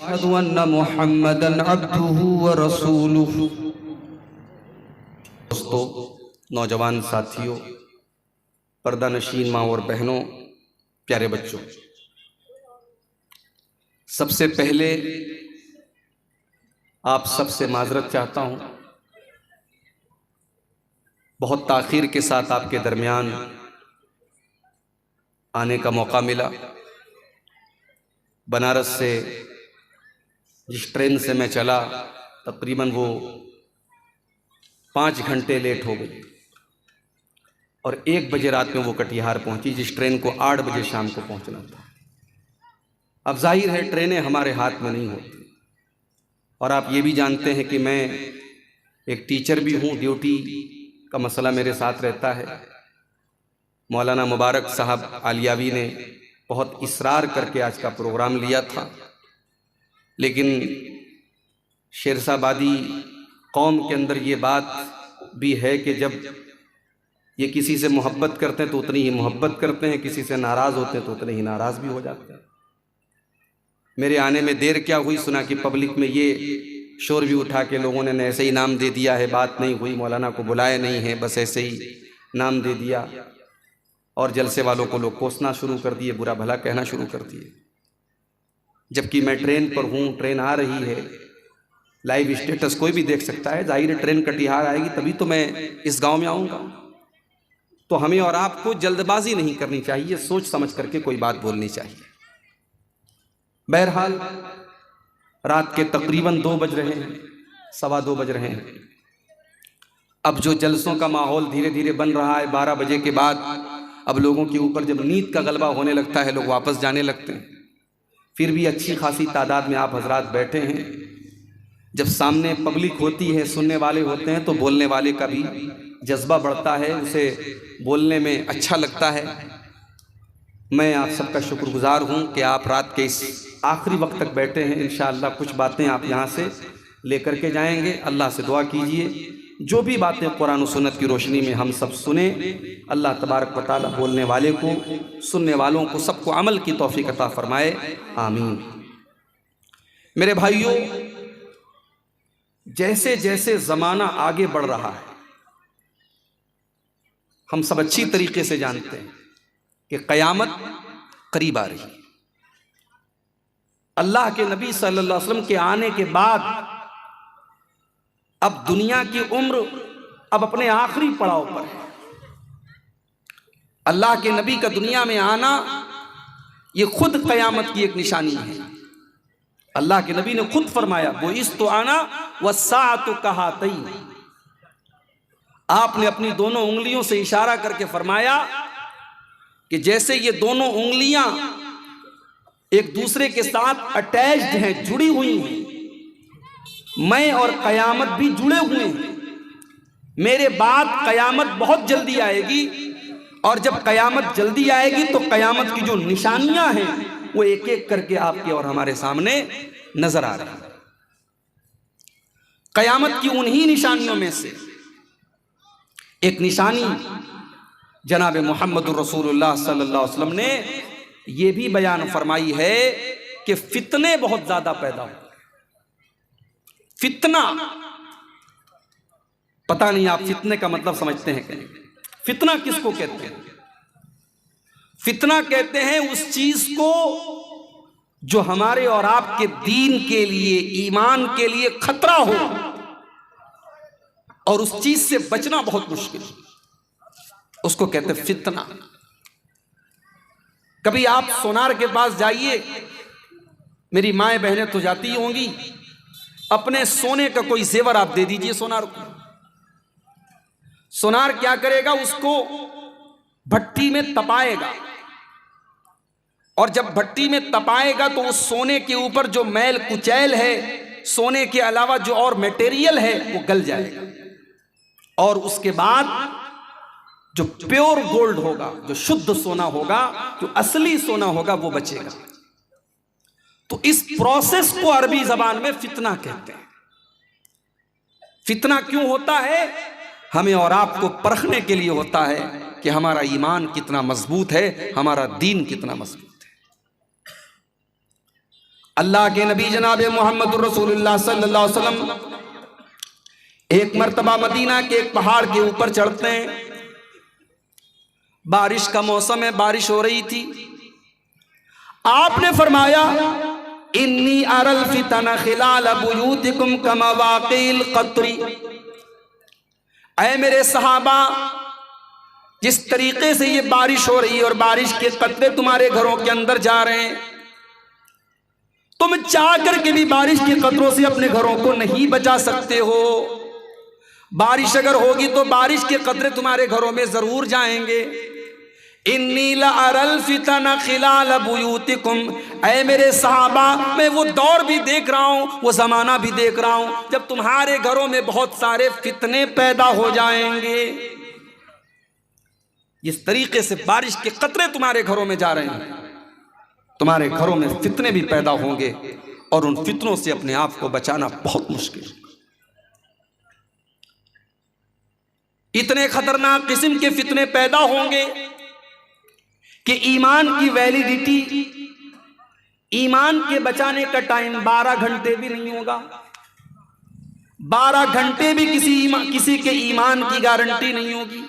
अशहदु अन्ना Muhammadan अब्दुहु व रसूलुहु। दोस्तों, नौजवान साथियों, पर्दा नशीन माँ और बहनों, प्यारे बच्चों, सबसे पहले आप सबसे माजरत चाहता हूँ। बहुत ताख़ीर के साथ आपके दरमियान आने का मौका मिला। बनारस से जिस ट्रेन से मैं चला तकरीबन वो 5 घंटे लेट हो गई और 1 बजे रात में वो कटिहार पहुंची, जिस ट्रेन को 8 बजे शाम को पहुंचना था। अब जाहिर है ट्रेनें हमारे हाथ में नहीं होती, और आप ये भी जानते हैं कि मैं एक टीचर भी हूँ, ड्यूटी का मसला मेरे साथ रहता है। मौलाना मुबारक साहब आलियावी ने बहुत इसरार करके आज का प्रोग्राम लिया था, लेकिन शेरशाबादी कौम के अंदर ये बात भी है कि जब ये किसी से मोहब्बत करते हैं तो उतनी ही मोहब्बत करते हैं, किसी से नाराज़ होते हैं तो उतने ही नाराज़ भी हो जाते हैं। मेरे आने में देर क्या हुई, सुना कि पब्लिक में ये शोर भी उठा के लोगों ने ऐसे ही नाम दे दिया है, बात नहीं हुई, मौलाना को बुलाया नहीं है, बस ऐसे ही नाम दे दिया, और जलसे वालों को लोग कोसना शुरू कर दिए, बुरा भला कहना शुरू कर दिए। जबकि मैं ट्रेन पर हूँ, ट्रेन आ रही है, लाइव स्टेटस कोई भी देख सकता है। जाहिर है ट्रेन कटिहार आएगी तभी तो मैं इस गांव में आऊँगा। तो हमें और आपको जल्दबाजी नहीं करनी चाहिए, सोच समझ करके कोई बात बोलनी चाहिए। बहरहाल रात के तकरीबन 2 बज रहे हैं, 2:15 बज रहे हैं। अब जो जलसों का माहौल धीरे धीरे बन रहा है, 12 बजे के बाद अब लोगों के ऊपर जब नींद का गलबा होने लगता है, लोग वापस जाने लगते हैं। फिर भी अच्छी खासी तादाद में आप हजरात बैठे हैं। जब सामने पब्लिक होती है, सुनने वाले होते हैं, तो बोलने वाले का भी जज्बा बढ़ता है, उसे बोलने में अच्छा लगता है। मैं आप सबका शुक्रगुजार हूँ कि आप रात के इस आखिरी वक्त तक बैठे हैं। इंशाअल्लाह कुछ बातें आप यहाँ से लेकर के जाएंगे। अल्लाह से दुआ कीजिए जो भी बातें कुरान और सुन्नत की रोशनी में हम सब सुने, अल्लाह तबारक व तआला बोलने वाले को, सुनने वालों को, सबको अमल की तौफीक अता फरमाए, आमीन। मेरे भाइयों, जैसे जैसे ज़माना आगे बढ़ रहा है, हम सब अच्छी तरीके से जानते हैं कि क़यामत करीब आ रही है। अल्लाह के नबी सल्लल्लाहु अलैहि वसल्लम के आने के बाद अब दुनिया की उम्र अब अपने आखिरी पड़ाव पर है। अल्लाह के नबी का दुनिया में आना ये खुद क़यामत की एक निशानी है। अल्लाह के नबी ने खुद फरमाया, वो इस तो आना व साअतु कहातैन। आपने अपनी दोनों उंगलियों से इशारा करके फरमाया कि जैसे ये दोनों उंगलियां एक दूसरे के साथ अटैच्ड हैं, जुड़ी हुई हैं, मैं और क़यामत भी जुड़े हुए हैं। मेरे बाद क़यामत बहुत जल्दी आएगी, और जब क़यामत जल्दी आएगी तो क़यामत की जो निशानियां हैं वो एक एक करके आपके और हमारे सामने नजर आ रही है। क़यामत की उन्हीं निशानियों में से एक निशानी जनाब मुहम्मदुर रसूलुल्लाह सल्लल्लाहु अलैहि वसल्लम ने यह भी बयान फरमाई है कि फितने बहुत ज्यादा पैदा हो। फितना, पता नहीं आप फितने का मतलब समझते हैं क्या? फितना किसको कहते हैं? फितना कहते हैं उस चीज को जो हमारे और आपके दीन के लिए, ईमान के लिए खतरा हो, और उस चीज से बचना बहुत मुश्किल, उसको कहते हैं फितना। कभी आप सोनार के पास जाइए, मेरी माएं बहनें तो जाती होंगी, अपने सोने का कोई जेवर आप दे दीजिए सोनार को। सोनार क्या करेगा? उसको भट्टी में तपाएगा, और जब भट्टी में तपाएगा तो उस सोने के ऊपर जो मैल कुचैल है, सोने के अलावा जो और मटेरियल है, वो गल जाएगा, और उसके बाद जो प्योर गोल्ड होगा, जो शुद्ध सोना होगा, जो असली सोना होगा, वो बचेगा। तो इस प्रोसेस को अरबी जबान में फितना कहते हैं। फितना क्यों होता है? हमें और आपको परखने के लिए होता है कि हमारा ईमान कितना मजबूत है, हमारा दीन कितना मजबूत है। अल्लाह के नबी जनाब मोहम्मद रसूलुल्लाह सल्लल्लाहु अलैहि वसल्लम एक मर्तबा मदीना के एक पहाड़ के ऊपर चढ़ते हैं। बारिश का मौसम है, बारिश हो रही थी। आपने फरमाया इन्नी अरल फितना खिलाल बुयूतिकुम कमा वाक़िल क़त्री। ऐ मेरे सहाबा, जिस तरीके से ये बारिश हो रही है और बारिश के कतरे तुम्हारे घरों के अंदर जा रहे हैं, तुम चाह करके भी बारिश के कतरों से अपने घरों को नहीं बचा सकते हो। बारिश अगर होगी तो बारिश के कतरे तुम्हारे घरों में जरूर जाएंगे। इन्नी लअरल फितना खिलाल बुयूतिकुम। ऐ मेरे सहाबा, मैं वो दौर भी देख रहा हूँ, वो जमाना भी देख रहा हूँ जब तुम्हारे घरों में बहुत सारे फितने पैदा हो जाएंगे। जिस तरीके से बारिश के कतरे तुम्हारे घरों में जा रहे हैं, तुम्हारे घरों में फितने भी पैदा होंगे और उन फितनों से अपने आप को बचाना बहुत मुश्किल है। इतने खतरनाक किस्म के फितने पैदा होंगे कि ईमान की वैलिडिटी, ईमान के बचाने का टाइम 12 घंटे भी नहीं होगा। 12 घंटे भी किसी के ईमान की गारंटी नहीं होगी।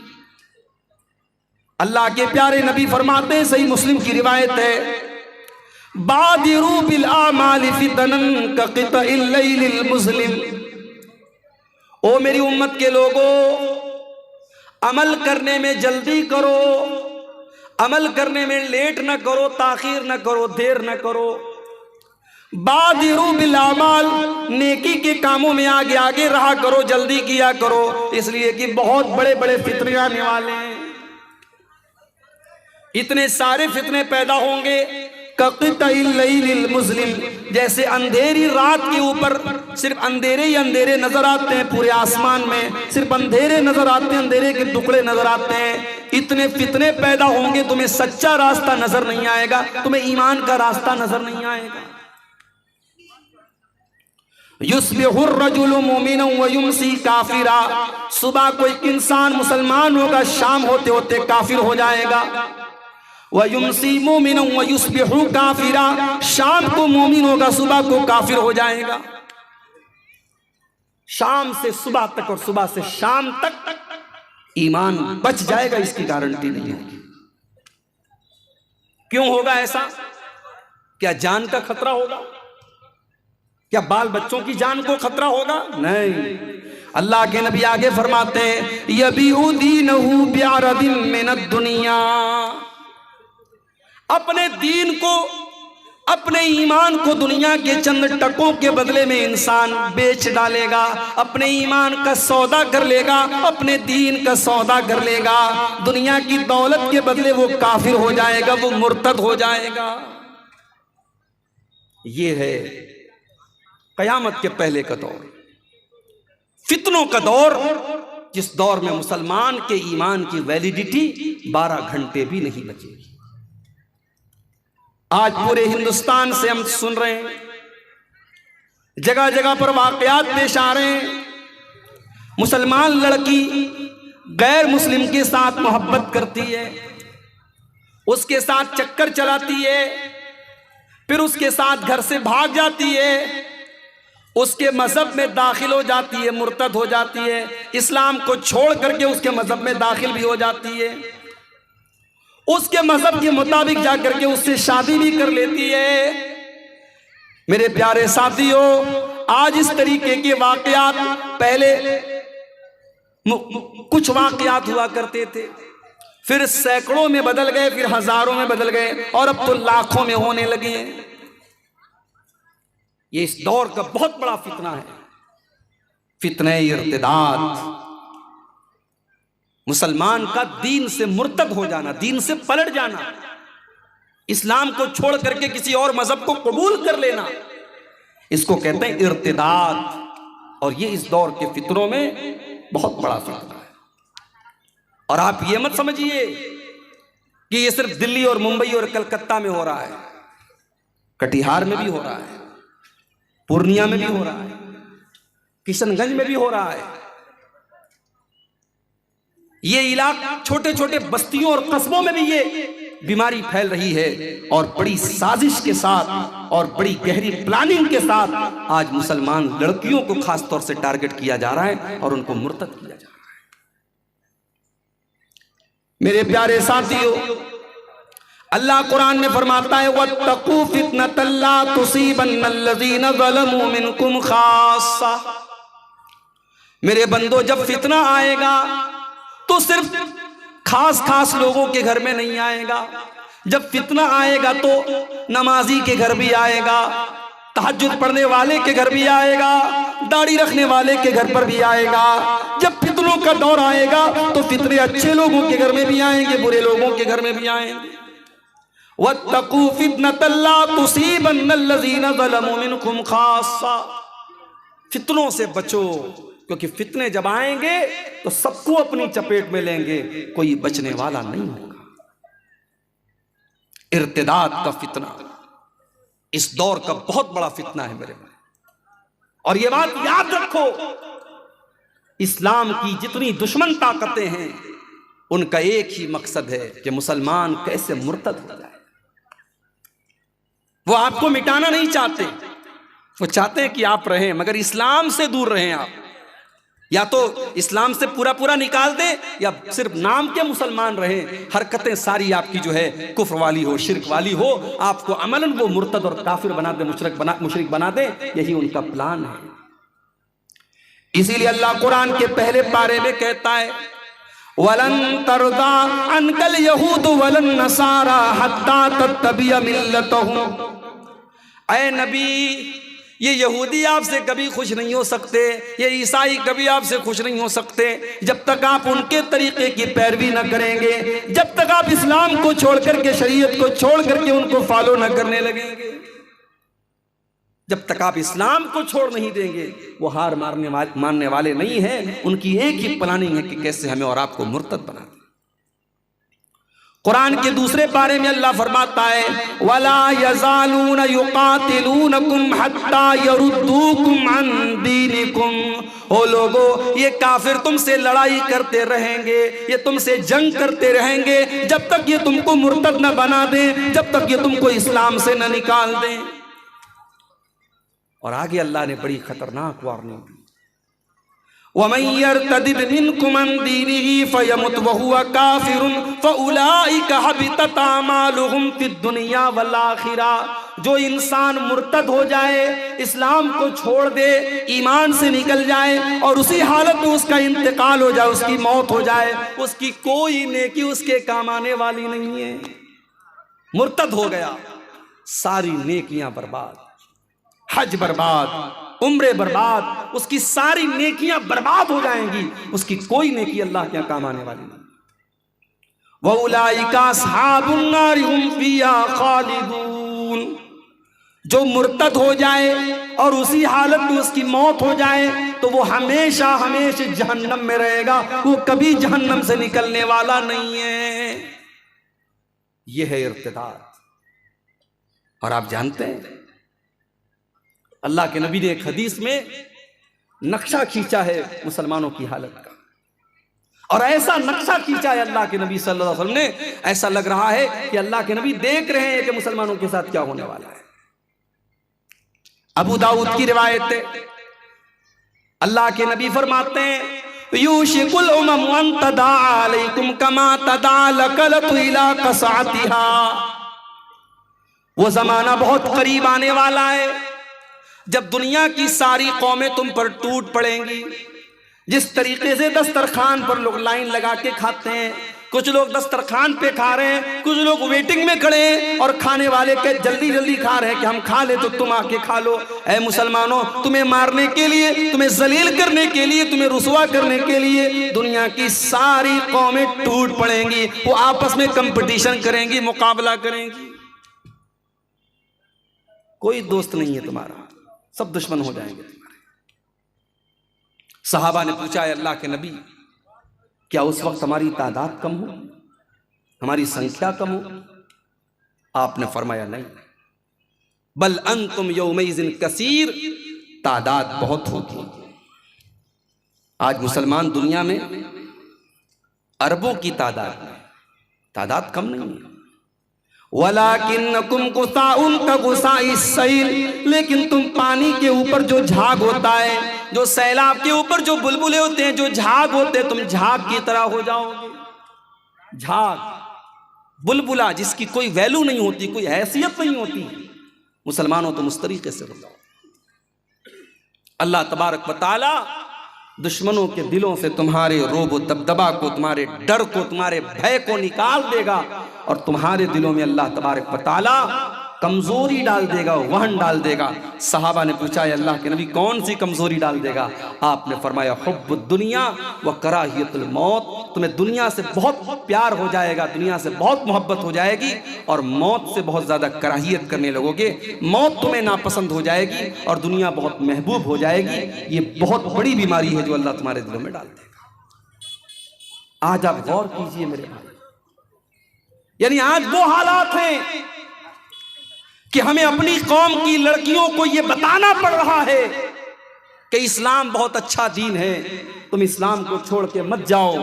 अल्लाह के प्यारे नबी फरमाते हैं, सही मुस्लिम की रिवायत है, बादिरू बिल आमाल फितनन का क़ितइल लैलिल मुज़लिम। ओ मेरी उम्मत के लोगों, अमल करने में जल्दी करो, अमल करने में लेट न करो, ताखीर न करो, देर न करो। बादिरू बिल आमाल, नेकी के कामों में आगे आगे रहा करो, जल्दी किया करो, इसलिए कि बहुत बड़े बड़े फितने आने वाले हैं। इतने सारे फितने पैदा होंगे कक़ितइल लैलिल मुज़लिम, जैसे अंधेरी रात के ऊपर सिर्फ अंधेरे ही अंधेरे नजर आते हैं। पूरे आसमान में सिर्फ अंधेरे नजर आते हैं, अंधेरे के टुकड़े नजर आते हैं। इतने फितने पैदा होंगे, तुम्हें सच्चा रास्ता नजर नहीं आएगा, तुम्हें ईमान का रास्ता नजर नहीं आएगा। युस्बिहुर रजुलु मुमिनन व युमसी काफिरा। सुबह को एक इंसान मुसलमान होगा, शाम होते होते काफिर हो जाएगा। वयुमसी मोमिन वयुस्बिहु काफिरा, शाम को मोमिन होगा, सुबह को काफिर हो जाएगा। शाम से सुबह तक और सुबह से शाम तक ईमान बच जाएगा, इसकी गारंटी नहीं होगी। क्यों होगा ऐसा? क्या जान का खतरा होगा? क्या बाल बच्चों की जान को खतरा होगा? नहीं। अल्लाह के नबी आगे फरमाते हैं, यबीउ दीनहु बिअरदिन मिनद दुनिया। अपने दीन को, अपने ईमान को दुनिया के चंद टकों के बदले में इंसान बेच डालेगा, अपने ईमान का सौदा कर लेगा, अपने दीन का सौदा कर लेगा। दुनिया की दौलत के बदले वो काफिर हो जाएगा, वो मुर्तद हो जाएगा। ये है कयामत के पहले का दौर, फितनों का दौर, जिस दौर में मुसलमान के ईमान की वैलिडिटी 12 घंटे भी नहीं बचेगी। आज पूरे हिंदुस्तान से हम सुन रहे हैं, जगह जगह पर वाकयात पेश आ रहे हैं। मुसलमान लड़की गैर मुस्लिम के साथ मोहब्बत करती है, उसके साथ चक्कर चलाती है, फिर उसके साथ घर से भाग जाती है, उसके मजहब में दाखिल हो जाती है, मुर्तद हो जाती है, इस्लाम को छोड़ करके उसके मजहब में दाखिल भी हो जाती है, उसके मजहब के मुताबिक जाकर के उससे शादी भी कर लेती है। मेरे प्यारे साथियों, आज इस तरीके के वाकयात, पहले कुछ वाकयात हुआ करते थे, फिर सैकड़ों में बदल गए, फिर हजारों में बदल गए, और अब तो लाखों में होने लगे हैं। ये इस दौर का बहुत बड़ा फितना है, फितने इर्तिदाद। मुसलमान का दीन से मुर्तद हो जाना, दीन से पलट जाना, इस्लाम को छोड़ करके किसी और मजहब को कबूल कर लेना, इसको कहते हैं इर्तिदाद। और ये इस दौर के फितनों में बहुत बड़ा फितना है। और आप ये मत समझिए कि ये सिर्फ दिल्ली और मुंबई और कलकत्ता में हो रहा है, कटिहार में भी हो रहा है, पूर्णिया में भी हो रहा है, किशनगंज में भी हो रहा है। ये इलाका, छोटे छोटे बस्तियों और कस्बों में भी ये बीमारी फैल रही है और बड़ी साजिश के साथ और बड़ी गहरी प्लानिंग के साथ आज मुसलमान लड़कियों को खास तौर से टारगेट किया जा रहा है और उनको मुर्तद किया जा रहा है। मेरे प्यारे साथियों, अल्लाह कुरान में फरमाता है वत्तकू फितनतन ला तुसीबन्नल्लज़ीना ज़लमू मिनकुम खास्सा। मेरे बंदो, जब फितना आएगा तो सिर्फ खास खास लोगों के घर में नहीं आएगा। जब फितना आएगा तो नमाजी के घर भी आएगा, तहज्जुद पढ़ने वाले के घर भी आएगा, दाढ़ी रखने वाले के घर पर भी आएगा। जब फितनों का दौर आएगा तो फितने अच्छे लोगों के घर में भी आएंगे, बुरे लोगों के घर में भी आएंगे। वत्तकू फितनतन ला तुसीबन्नल्लज़ीना ज़लमू मिनकुम खास्सा। फितनों से बचो, क्योंकि फितने जब आएंगे तो सबको अपनी चपेट में लेंगे, कोई बचने वाला नहीं होगा। इर्तिदाद का फितना इस दौर का बहुत बड़ा फितना है मेरे भाई। और ये बात याद रखो, इस्लाम की जितनी दुश्मन ताकतें हैं उनका एक ही मकसद है कि मुसलमान कैसे मुर्तद हो जाए। वो आपको मिटाना नहीं चाहते, वो चाहते हैं कि आप रहें मगर इस्लाम से दूर रहें। आप या तो इस्लाम से पूरा पूरा निकाल दें या सिर्फ नाम के मुसलमान रहें, हरकतें सारी आपकी जो है कुफ्र वाली हो, शिरक वाली हो, आपको अमलन वो मुर्तद और काफिर बना दे, मुशरिक बना दे। यही उनका प्लान है। इसीलिए अल्लाह कुरान के पहले पारे में कहता है वलन तरदा अनकल यहूद वलन नसारा हत्ता तत्तबिया मिल्लतहुम। ऐ नबी, ये यहूदी आपसे कभी खुश नहीं हो सकते, ये ईसाई कभी आपसे खुश नहीं हो सकते जब तक आप उनके तरीके की पैरवी न करेंगे, जब तक आप इस्लाम को छोड़ करके, शरीयत को छोड़ करके उनको फॉलो न करने लगेंगे। जब तक आप इस्लाम को छोड़ नहीं देंगे वो हार मानने वाले नहीं हैं। उनकी एक ही प्लानिंग है कि कैसे हमें और आपको मुर्तद बना दें। कुरान के दूसरे पारे में अल्लाह फरमाता है वला यज़ालून युकातिलूनकुम हत्ता यरुद्दूकुम अन दीनिकुम। ओ लोगो, ये काफिर तुमसे लड़ाई करते रहेंगे, ये तुमसे जंग करते रहेंगे जब तक ये तुमको मुर्तद न बना दें, जब तक ये तुमको इस्लाम से न निकाल दें। और आगे अल्लाह ने बड़ी खतरनाक वार्निंग दी वमन यर्तदिद मिनकुम अन दीनिही फयमुत वहुवा काफिरुन फउलाइका हबितत अमालुहुम फिद दुनिया वल आखिरा। जो इंसान मुर्तद हो जाए, इस्लाम को छोड़ दे, ईमान से निकल जाए और उसी हालत में उसका इंतकाल हो जाए, उसकी मौत हो जाए, उसकी कोई नेकी उसके काम आने वाली नहीं है। मुर्तद हो गया, सारी नेकियां बर्बाद, हज बर्बाद, उम्रे बर्बाद, उसकी सारी नेकियां बर्बाद हो जाएंगी, उसकी कोई नेकी अल्लाह के काम आने वाली नहीं। वउलाइका अस्हाबुन नार हुम फिहा खालिदून। जो मुर्तद हो जाए और उसी हालत में उसकी मौत हो जाए तो वो हमेशा हमेशा जहन्नम में रहेगा, वो कभी जहन्नम से निकलने वाला नहीं है। यह है इर्तिदाद। और आप जानते हैं अल्लाह के नबी ने एक हदीस में नक्शा खींचा है मुसलमानों की हालत का, और ऐसा नक्शा खींचा है अल्लाह के नबी सल्लल्लाहु अलैहि वसल्लम ने, ऐसा लग रहा है कि अल्लाह के नबी देख रहे हैं कि मुसलमानों के साथ क्या होने वाला है। अबू दाऊद की रिवायत है, अल्लाह के नबी फरमाते हैं यूशिकुल उमम अन तदा अलैकुम कमा तदा लकलतु इला कसातिहा। वो जमाना बहुत करीब आने वाला है जब दुनिया की सारी कौमें तुम पर टूट पड़ेंगी। जिस तरीके से दस्तरखान पर लोग लाइन लगा के खाते हैं, कुछ लोग दस्तरखान पे खा रहे हैं, कुछ लोग वेटिंग में खड़े हैं और खाने वाले के जल्दी जल्दी खा रहे हैं कि हम खा ले तो तुम आके खा लो। ऐ मुसलमानों, तुम्हें मारने के लिए, तुम्हें जलील करने के लिए, तुम्हें रुसवा करने के लिए दुनिया की सारी कौमें टूट पड़ेंगी, वो आपस में कंपटीशन करेंगी, मुकाबला करेंगी। कोई दोस्त नहीं है तुम्हारा, सब दुश्मन हो जाएंगे तुम्हारे। सहाबा ने पूछा है अल्लाह के नबी, क्या उस वक्त हमारी तादाद कम हो, हमारी संख्या कम हो? आपने फरमाया नहीं, बल अंतुम यौमइज़िन कसीर, तादाद बहुत होगी। आज मुसलमान दुनिया में अरबों की तादाद में, तादाद कम नहीं है। वलाकिन्नकुम गुसाउन का गुसाइस सैल, लेकिन तुम पानी के ऊपर जो झाग होता है, जो सैलाब के ऊपर जो बुलबुले होते हैं, जो झाग होते हैं, तुम झाग की तरह हो जाओगे। झाग, बुलबुला जिसकी कोई वैल्यू नहीं होती, कोई हैसियत नहीं होती, मुसलमानों तुम उस तरीके से हो जाओ। अल्लाह तबारक व तआला दुश्मनों के दिलों से तुम्हारे रोब व दबदबा को, तुम्हारे डर को, तुम्हारे भय को निकाल देगा और तुम्हारे दिलों में अल्लाह तबारक व तआला कमजोरी डाल देगा, वहन डाल देगा। सहाबा ने पूछा, अल्लाह के नबी कौन सी कमजोरी डाल देगा? आपने फरमाया, हुब्बुद दुनिया व कराहियतुल मौत, तुम्हें दुनिया से बहुत प्यार हो जाएगा, दुनिया से बहुत मोहब्बत हो जाएगी और मौत से बहुत ज्यादा कराहियत करने लगोगे। मौत तुम्हें नापसंद हो जाएगी और दुनिया बहुत महबूब हो जाएगी। ये बहुत बड़ी बीमारी है जो अल्लाह तुम्हारे दिलों में डाल देगा। आज आप गौर कीजिए मेरे भाई, यानी आज वो हालात हैं कि हमें अपनी कौम की लड़कियों को यह बताना पड़ रहा है कि इस्लाम बहुत अच्छा दीन है, तुम इस्लाम को छोड़ के मत जाओ,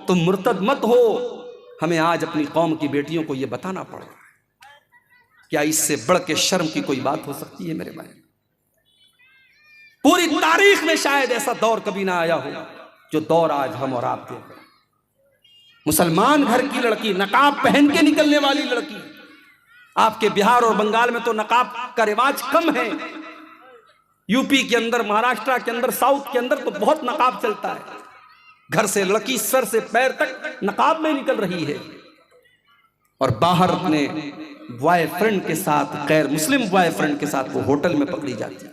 तुम मुर्तद मत हो। हमें आज अपनी कौम की बेटियों को यह बताना पड़ रहा है। क्या इससे बढ़ के शर्म की कोई बात हो सकती है मेरे भाई? पूरी तारीख में शायद ऐसा दौर कभी ना आया हो जो दौर आज हम और आप देख रहे हैं। मुसलमान घर की लड़की, नकाब पहन के निकलने वाली लड़की, आपके बिहार और बंगाल में तो नकाब का रिवाज कम है, यूपी के अंदर, महाराष्ट्र के अंदर, साउथ के अंदर तो बहुत नकाब चलता है। घर से लड़की सर से पैर तक नकाब में निकल रही है और बाहर अपने बॉयफ्रेंड के साथ, गैर मुस्लिम बॉयफ्रेंड के साथ वो होटल में पकड़ी जाती है।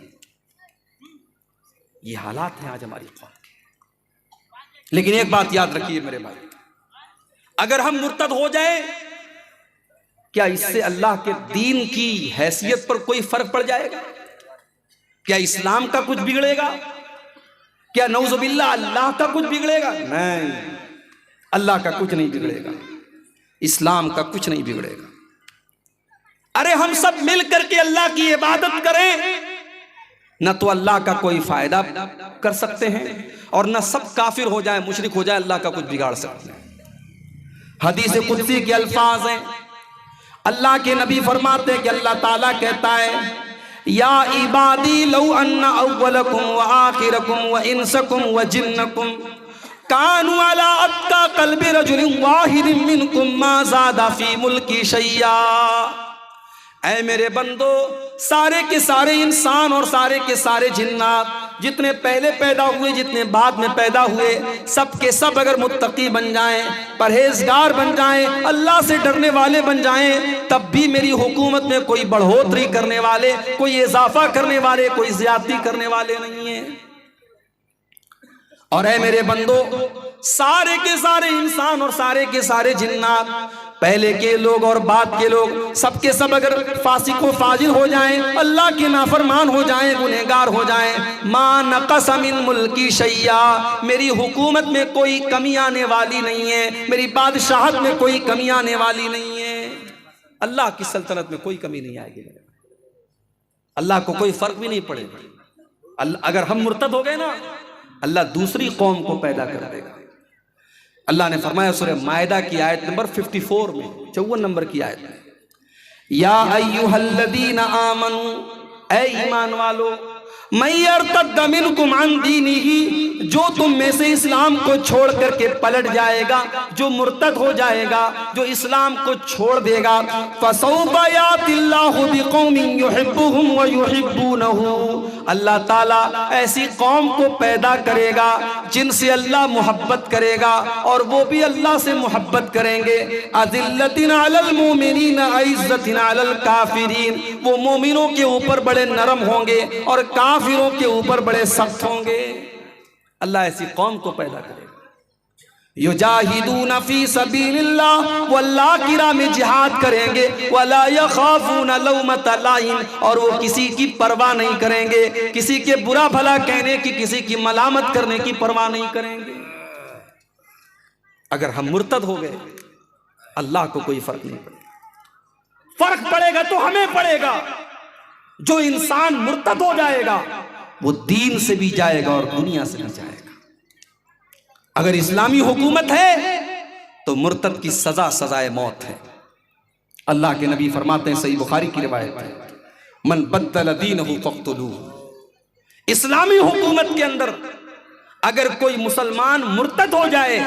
ये हालात हैं आज हमारी कौम के। लेकिन एक बात याद रखिए मेरे भाई, अगर हम मुर्तद हो जाए, क्या इससे अल्लाह के दीन की हैसियत पर कोई फर्क पड़ जाएगा? क्या इस्लाम का कुछ बिगड़ेगा? क्या नौजुबिल्लाह अल्लाह का कुछ बिगड़ेगा? नहीं, अल्लाह का कुछ नहीं बिगड़ेगा, इस्लाम का कुछ नहीं बिगड़ेगा। अरे हम सब मिल करके अल्लाह की इबादत करें, न तो अल्लाह का कोई फायदा कर सकते हैं और न सब काफिर हो जाए, मुशरिक हो जाए, अल्लाह का कुछ बिगाड़ सकते हैं। हदीस कुदसी के अल्फाज हैं, अल्लाह के नबी फरमाते हैं कि अल्लाह ताला कहता है, या इबादी लौ अन्ना अव्वलकुम व आखिरकुम व इंसकुम व जिन्नकुम कानू अला अत्का कल्बि रजुलिन वाहिदिन मिनकुम मा ज़ादा फी मुल्की शैया। ऐ मेरे बंदो, सारे के सारे इंसान और सारे के सारे जिन्नात, जितने पहले पैदा हुए, जितने बाद में पैदा हुए, सब के सब अगर मुत्तकी बन जाएं, परहेजगार बन जाएं, अल्लाह से डरने वाले बन जाएं, तब भी मेरी हुकूमत में कोई बढ़ोतरी करने वाले, कोई इजाफा करने वाले, कोई ज्यादती करने वाले नहीं है। और ऐ मेरे बंदो, सारे के सारे इंसान और सारे के सारे जिन्नात, पहले के लोग और बाद के लोग, सबके सब अगर फासिक व फाजिल हो जाएं, अल्लाह के नाफरमान हो जाएं, गुनहगार हो जाएं, मा नक़स मिन मुल्की शैया, मेरी हुकूमत में कोई कमी आने वाली नहीं है, मेरी बादशाहत में कोई कमी आने वाली नहीं है। अल्लाह की सल्तनत में कोई कमी नहीं आएगी, अल्लाह को कोई फर्क भी नहीं पड़ेगा। अगर हम मुर्तद हो गए ना, अल्लाह दूसरी कौम को पैदा कर देगा। अल्लाह ने फरमाया सूरह मायदा की आयत नंबर 54 में, 54 नंबर की आयत में, या अय्युहल्लज़ीना आमनू, ऐ ईमान वालो, मैं यर्तद मिनकुम अन दीनिही, जो तुम में से इस्लाम को छोड़ करके पलट जाएगा, जो मुर्तद हो जाएगा, जो इस्लाम को छोड़ देगा, फसौफा यातिल्लाहु बिकौमिन युहिब्बुहुम व युहिब्बूनहु, अल्लाह ताला ऐसी कौम को पैदा करेगा जिनसे अल्लाह मोहब्बत करेगा और वो भी अल्लाह से मोहब्बत करेंगे। अज़िल्लतिन अलल मोमिनीन अइज़्ज़तिन अलल काफिरीन, वो मोमिनों के ऊपर बड़े नरम होंगे और काफिरों के ऊपर बड़े सख्त होंगे। अल्लाह ऐसी कौम को पैदा करेगा। युजाहिदून फी सबीलिल्लाह, वो अल्लाह की राह में जिहाद करेंगे, वला यखाफून लौमत लाइम, और वो किसी की परवाह नहीं करेंगे, किसी के बुरा भला कहने की, किसी की मलामत करने की परवाह नहीं करेंगे। अगर हम मुर्तद हो गए, अल्लाह को कोई फर्क नहीं पड़ेगा। फर्क पड़ेगा तो हमें पड़ेगा। जो इंसान मुर्तद हो जाएगा वो दीन से भी जाएगा और दुनिया से भी जाएगा। अगर इस्लामी हुकूमत है तो मुर्तद की सजा सजाए मौत है, अल्लाह के नबी फरमाते हैं, सही बुखारी की रिवायत है, मन बद्दल दीनहु फक़्तुलूहु। इस्लामी हुकूमत के अंदर अगर कोई मुसलमान मुर्तद हो जाए,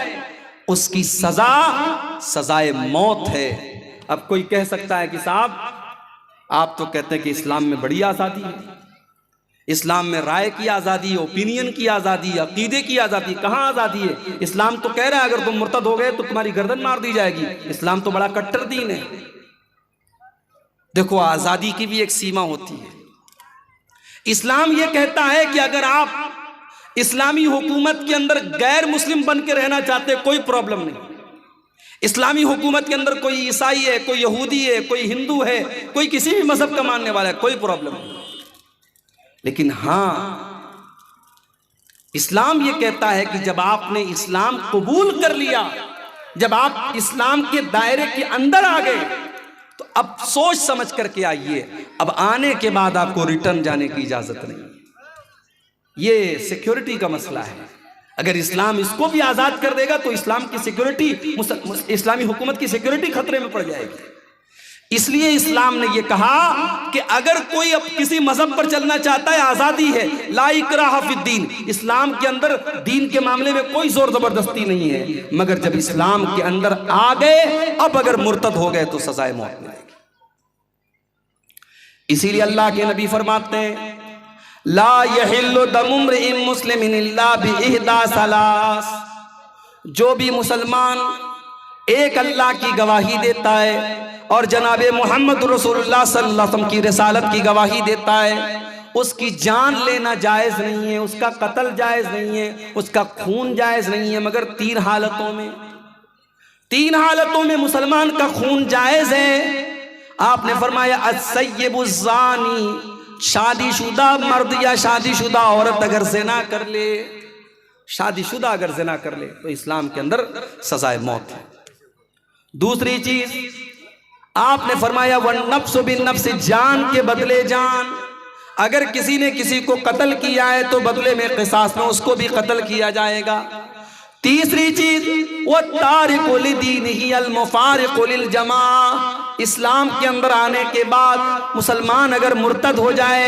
उसकी सजा सजाए मौत है। अब कोई कह सकता है कि साहब आप तो कहते हैं कि इस्लाम में बड़ी आज़ादी है, इस्लाम में राय की आज़ादी, ओपिनियन की आज़ादी, अकीदे की आज़ादी। कहाँ आज़ादी है? इस्लाम तो कह रहा है अगर तुम मुर्तद हो गए तो तुम्हारी गर्दन मार दी जाएगी। इस्लाम तो बड़ा कट्टर दीन है। देखो, आज़ादी की भी एक सीमा होती है। इस्लाम यह कहता है कि अगर आप इस्लामी हुकूमत के अंदर गैर मुस्लिम बन के रहना चाहते, कोई प्रॉब्लम नहीं। इस्लामी हुकूमत के अंदर कोई ईसाई है, कोई यहूदी है, कोई हिंदू है, कोई किसी भी मजहब का मानने वाला है, कोई प्रॉब्लम नहीं। लेकिन हां, इस्लाम यह कहता है कि जब आपने इस्लाम कबूल कर लिया, जब आप इस्लाम के दायरे के अंदर आ गए, तो अब सोच समझ करके आइए। अब आने के बाद आपको रिटर्न जाने की इजाजत नहीं। ये सिक्योरिटी का मसला है। अगर इस्लाम इसको भी आजाद कर देगा तो इस्लाम की सिक्योरिटी, इस्लामी हुकूमत की सिक्योरिटी खतरे में पड़ जाएगी। इसलिए इस्लाम ने यह कहा कि अगर कोई अब किसी मजहब पर चलना चाहता है, आजादी है, ला इकराह फिद्दीन। इस्लाम के अंदर दीन के मामले में कोई जोर जबरदस्ती नहीं है, मगर जब इस्लाम के अंदर आ गए, अब अगर मुर्तद हो गए तो सजाए मौत मिलेगी। इसीलिए अल्लाह के नबी फरमाते हैं, ला यहिल्लु दमु इम्रिइन मुस्लिमिन इल्ला बिइहदा सलास। जो भी मुसलमान एक अल्लाह की गवाही देता है और जनाबे मोहम्मद रसूलुल्लाह सल्लल्लाहु अलैहि वसल्लम की रिसालत की गवाही देता है, उसकी जान लेना जायज़ नहीं है, उसका कत्ल जायज़ नहीं है, उसका खून जायज़ नहीं है, मगर तीन हालतों में मुसलमान का खून जायज़ है। आपने फरमाया अस्सय्यिबुज़्ज़ानी, शादीशुदा मर्द या शादीशुदा औरत अगर ज़िना कर ले, शादीशुदा अगर ज़िना कर ले तो इस्लाम के अंदर सजाए मौत है। दूसरी चीज आपने फरमाया वन नफ्स बिन नफ्स, जान के बदले जान। अगर किसी ने किसी को कत्ल किया है तो बदले में क़िसास में उसको भी कत्ल किया जाएगा। तीसरी चीज वो तारिकु लिदीनिही अल मुफारिकु लिल जमा। इस्लाम के अंदर आने के बाद मुसलमान अगर मुर्तद हो जाए,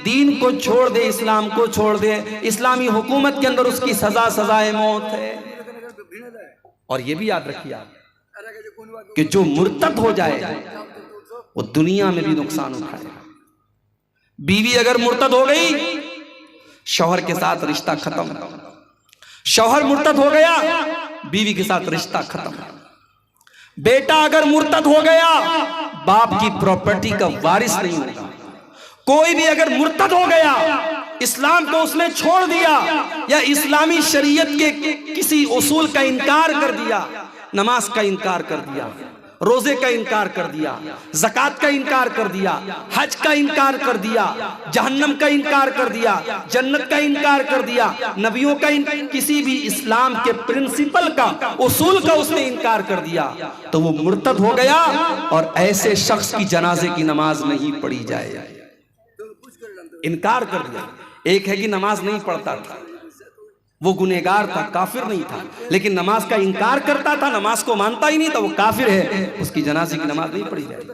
दीन को छोड़ दे, इस्लाम को छोड़ दे, इस्लामी हुकूमत के अंदर उसकी सजा सजाए मौत है। और ये भी याद रखिए आप कि जो मुर्तद हो जाए वो दुनिया में भी नुकसान उठाएगा। बीवी अगर मुर्तद हो गई, शौहर के साथ रिश्ता खत्म। शौहर मुर्तद हो गया, बीवी के साथ रिश्ता खत्म। बेटा अगर मुर्तद हो गया, बाप की प्रॉपर्टी का वारिस नहीं होगा। कोई भी अगर मुर्तद हो गया, इस्लाम को उसने छोड़ दिया या इस्लामी शरीयत के किसी उसूल का इनकार कर दिया, नमाज का इनकार कर दिया, रोजे का इनकार कर दिया, ज़कात का इनकार कर दिया, हज का इनकार कर दिया, जहन्नम का इनकार कर दिया, जन्नत का इनकार कर दिया, नबियों का किसी भी इस्लाम के प्रिंसिपल का, उसूल का उसने इनकार कर दिया, तो वो मुर्तद हो गया। और ऐसे शख्स की जनाजे की नमाज नहीं पढ़ी जाए। इनकार कर दिया। एक है कि नमाज नहीं पढ़ता था, वो गुनहगार था, काफिर नहीं था, लेकिन नमाज का इनकार करता था, नमाज को मानता ही नहीं था, वो काफिर है, उसकी जनाजे की नमाज नहीं पढ़ी जाएगी।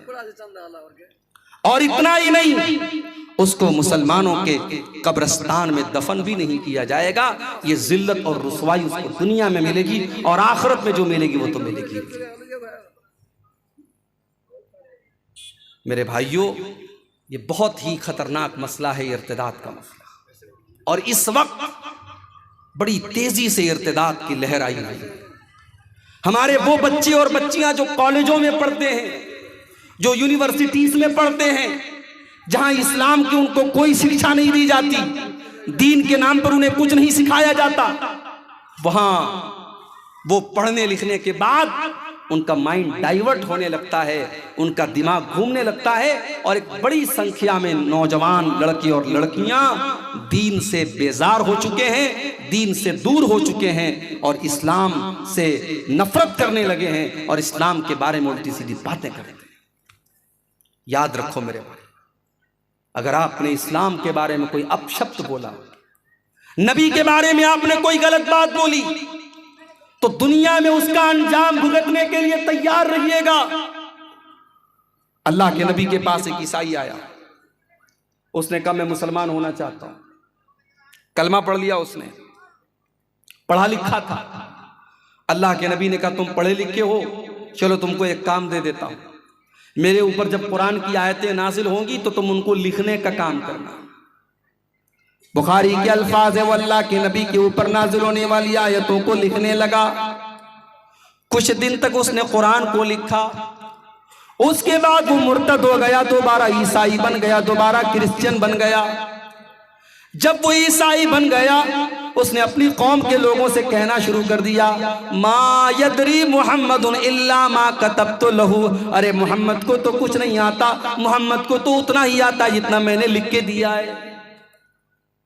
और इतना ही नहीं, उसको मुसलमानों के कब्रिस्तान में दफन भी नहीं किया जाएगा। ये जिल्लत और रुसवाई उसको दुनिया में मिलेगी और आखिरत में जो मिलेगी वो तो मिलेगी। मेरे भाइयों, ये बहुत ही खतरनाक मसला है, इर्तिदाद का मसला। और इस वक्त बड़ी तेजी से इर्तिदाद की लहर आई हुई है। हमारे वो बच्चे और बच्चियां जो कॉलेजों में पढ़ते हैं, जो यूनिवर्सिटीज में पढ़ते हैं, जहां इस्लाम की उनको कोई शिक्षा नहीं दी जाती, दीन के नाम पर उन्हें कुछ नहीं सिखाया जाता, वहां वो पढ़ने लिखने के बाद उनका माइंड डाइवर्ट होने लगता है, उनका दिमाग घूमने लगता है, और एक बड़ी संख्या में नौजवान लड़के और लड़कियां दीन से बेजार हो चुके हैं, दीन से दूर हो चुके हैं और इस्लाम से नफरत करने लगे हैं और इस्लाम के बारे में उल्टी सीधी बातें करते हैं। याद रखो मेरे भाई, अगर आपने इस्लाम के बारे में कोई अपशब्द बोला, नबी के बारे में आपने कोई गलत बात बोली, तो दुनिया में उसका अंजाम भुगतने के लिए तैयार रहिएगा। अल्लाह के नबी के पास एक ईसाई आया, उसने कहा मैं मुसलमान होना चाहता हूं। कलमा पढ़ लिया उसने, पढ़ा लिखा था। अल्लाह के नबी ने कहा तुम पढ़े लिखे हो, चलो तुमको एक काम दे देता हूं, मेरे ऊपर जब कुरान की आयतें नाजिल होंगी तो तुम उनको लिखने का काम करना। बुखारी के अल्फाज है, वो अल्लाह के नबी के ऊपर नाजिल होने वाली आयतों को लिखने लगा। कुछ दिन तक उसने कुरान को लिखा, उसके बाद वो मुर्तद हो गया, दोबारा ईसाई बन गया, दोबारा क्रिश्चियन बन गया। जब वो ईसाई बन गया, उसने अपनी कौम के लोगों से कहना शुरू कर दिया, मा यदरी मुहम्मदुन इल्ला मा कतबतु लहू। अरे मोहम्मद को तो कुछ नहीं आता, मोहम्मद को तो उतना ही आता जितना मैंने लिख के दिया है।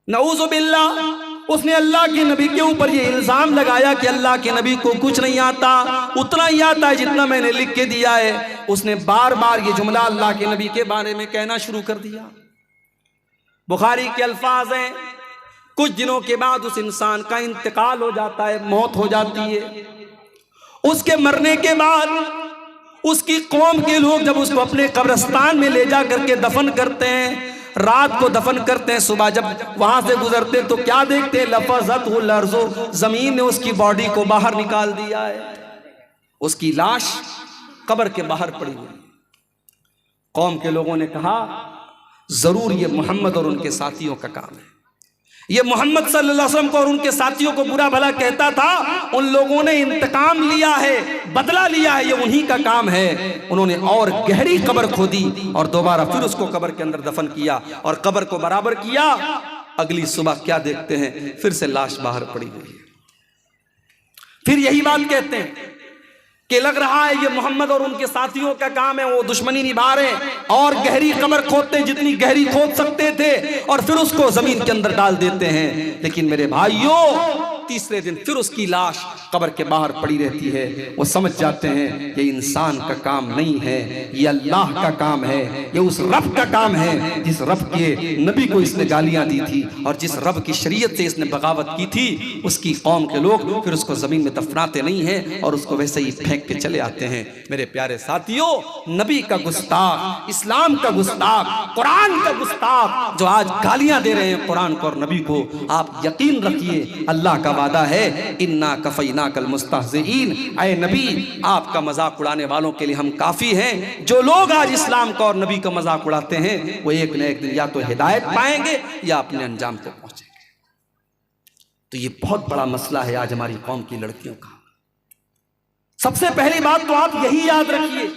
नऊज़ु बिल्लाह। उसने अल्लाह के नबी के ऊपर ये इल्जाम लगाया कि अल्लाह के नबी को कुछ नहीं आता, उतना ही आता है जितना मैंने लिख के दिया है। उसने बार बार ये जुमला अल्लाह के नबी के बारे में कहना शुरू कर दिया। बुखारी के अल्फाज हैं, कुछ दिनों के बाद उस इंसान का इंतकाल हो जाता है, मौत हो जाती है। उसके मरने के बाद उसकी कौम के लोग जब उसको अपने कब्रिस्तान में ले जा करके दफन करते हैं, रात को दफन करते हैं, सुबह जब वहां से गुजरते तो क्या देखते हैं, लफज़तहुल अर्ज़ु, जमीन ने उसकी बॉडी को बाहर निकाल दिया है, उसकी लाश कब्र के बाहर पड़ी हुई। कौम के लोगों ने कहा जरूर ये मोहम्मद और उनके साथियों का काम है, ये मोहम्मद सल्लल्लाहु अलैहि वसल्लम को और उनके साथियों को बुरा भला कहता था, उन लोगों ने इंतकाम लिया है, बदला लिया है, ये उन्हीं का काम है। उन्होंने और गहरी कब्र खोदी और दोबारा फिर उसको कब्र के अंदर दफन किया और कब्र को बराबर किया। अगली सुबह क्या देखते हैं, फिर से लाश बाहर पड़ी हुई है। फिर यही बात कहते हैं कि लग रहा है ये मोहम्मद और उनके साथियों का काम है, वो दुश्मनी निभा रहे और गहरी कब्र खोदते, जितनी गहरी खोद सकते थे, और फिर उसको जमीन के अंदर डाल देते हैं। लेकिन मेरे भाइयों, तीसरे दिन फिर उसकी लाश कब्र के बाहर पड़ी रहती है। वो समझ जाते हैं ये इंसान का काम नहीं है, ये अल्लाह का काम है, ये उस रब का काम है जिस रब के नबी को इसने गालियां दी थी और जिस रब की शरीयत से इसने बगावत की थी। उसकी कौम के लोग फिर उसको जमीन में दफनाते नहीं हैं और उसको वैसे ही फेंक के चले आते हैं। मेरे प्यारे साथियों, नबी का गुस्ताख, इस्लाम का गुस्ताख, कुरान का गुस्ताख जो आज गालियां दे रहे हैं कुरान को और नबी को, आप यकीन रखिए अल्लाह का वादा है, इन्ना कफैना कल मुस्तहज़ीन। ऐ नबी, आपका मजाक उड़ाने वालों के लिए हम काफी हैं। जो लोग आज इस्लाम का और नबी का मजाक उड़ाते हैं वो एक न एक दिन या तो हिदायत पाएंगे या अपने अंजाम तक पहुंचेंगे। तो ये बहुत बड़ा मसला है आज हमारी कौम की लड़कियों का। सबसे पहली बात तो आप यही याद रखिए